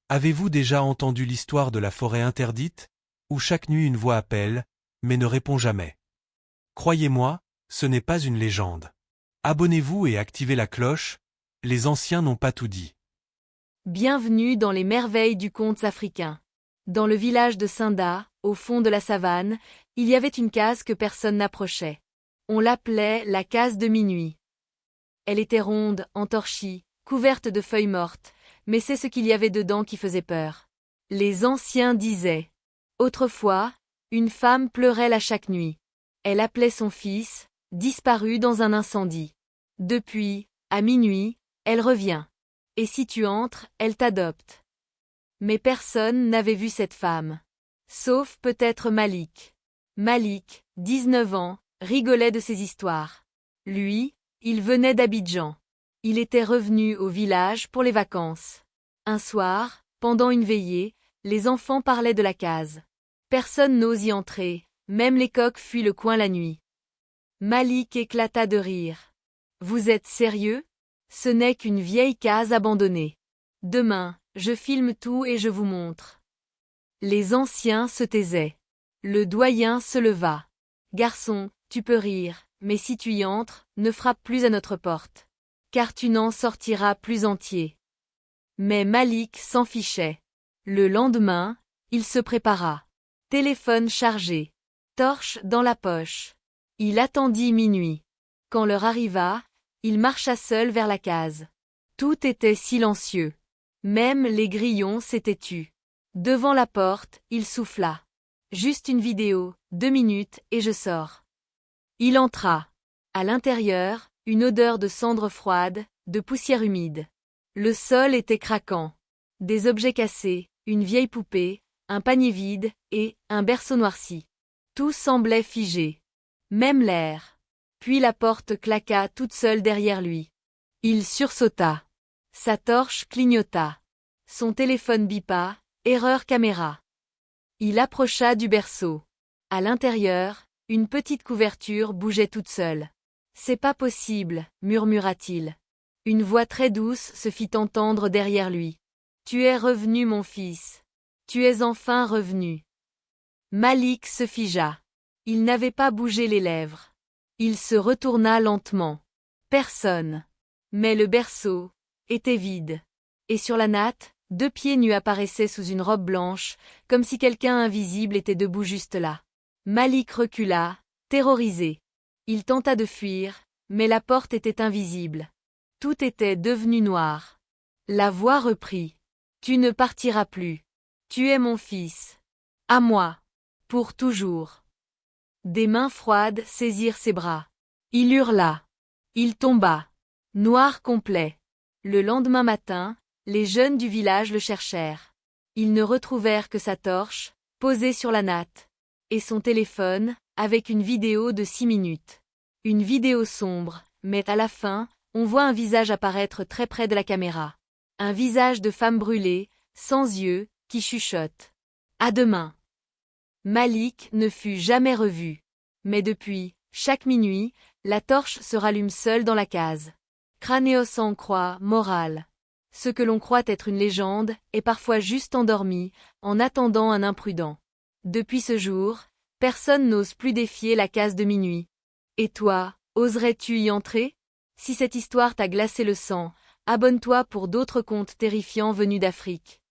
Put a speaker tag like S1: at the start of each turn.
S1: Avez-vous déjà entendu l'histoire de la forêt interdite, où chaque nuit une voix appelle, mais ne répond jamais? Croyez-moi, ce n'est pas une légende. Abonnez-vous et activez la cloche, les anciens n'ont pas tout dit.
S2: Bienvenue dans les merveilles du conte africain. Dans le village de Sinda, au fond de la savane, il y avait une case que personne n'approchait. On l'appelait la case de minuit. Elle était ronde, entorchie, couverte de feuilles mortes, mais c'est ce qu'il y avait dedans qui faisait peur. Les anciens disaient. Autrefois, une femme pleurait là chaque nuit. Elle appelait son fils, disparu dans un incendie. Depuis, à minuit, elle revient. Et si tu entres, elle t'adopte. Mais personne n'avait vu cette femme. Sauf peut-être Malik. Malik, 19 ans, rigolait de ces histoires. Lui, il venait d'Abidjan. Il était revenu au village pour les vacances. Un soir, pendant une veillée, les enfants parlaient de la case. Personne n'ose y entrer, même les coqs fuient le coin la nuit. Malik éclata de rire. Vous êtes sérieux? Ce n'est qu'une vieille case abandonnée. Demain, je filme tout et je vous montre. Les anciens se taisaient. Le doyen se leva. Garçon, tu peux rire, mais si tu y entres, ne frappe plus à notre porte. Car tu n'en sortiras plus entier. Mais Malik s'en fichait. Le lendemain, il se prépara. Téléphone chargé. Torche dans la poche. Il attendit minuit. Quand l'heure arriva, il marcha seul vers la case. Tout était silencieux. Même les grillons s'étaient tus. Devant la porte, il souffla. Juste une vidéo, 2 minutes, et je sors. Il entra. À l'intérieur, une odeur de cendres froides, de poussière humide. Le sol était craquant. Des objets cassés, une vieille poupée, un panier vide, et un berceau noirci. Tout semblait figé. Même l'air. Puis la porte claqua toute seule derrière lui. Il sursauta. Sa torche clignota. Son téléphone bipa, erreur caméra. Il approcha du berceau. À l'intérieur, une petite couverture bougeait toute seule. C'est pas possible, murmura-t-il. Une voix très douce se fit entendre derrière lui. Tu es revenu, mon fils. Tu es enfin revenu. Malik se figea. Il n'avait pas bougé les lèvres. Il se retourna lentement. Personne. Mais le berceau était vide. Et sur la natte, 2 pieds nus apparaissaient sous une robe blanche, comme si quelqu'un invisible était debout juste là. Malik recula, terrorisé. Il tenta de fuir, mais la porte était invisible. Tout était devenu noir. La voix reprit. Tu ne partiras plus. Tu es mon fils. À moi. Pour toujours. Des mains froides saisirent ses bras. Il hurla. Il tomba. Noir complet. Le lendemain matin, les jeunes du village le cherchèrent. Ils ne retrouvèrent que sa torche, posée sur la natte, et son téléphone, avec une vidéo de 6 minutes. Une vidéo sombre, mais à la fin, on voit un visage apparaître très près de la caméra. Un visage de femme brûlée, sans yeux, qui chuchote. À demain. Malik ne fut jamais revu. Mais depuis, chaque minuit, la torche se rallume seule dans la case. Cranéos en croix, morale. Ce que l'on croit être une légende est parfois juste endormi, en attendant un imprudent. Depuis ce jour, personne n'ose plus défier la case de minuit. Et toi, oserais-tu y entrer? Si cette histoire t'a glacé le sang, abonne-toi pour d'autres contes terrifiants venus d'Afrique.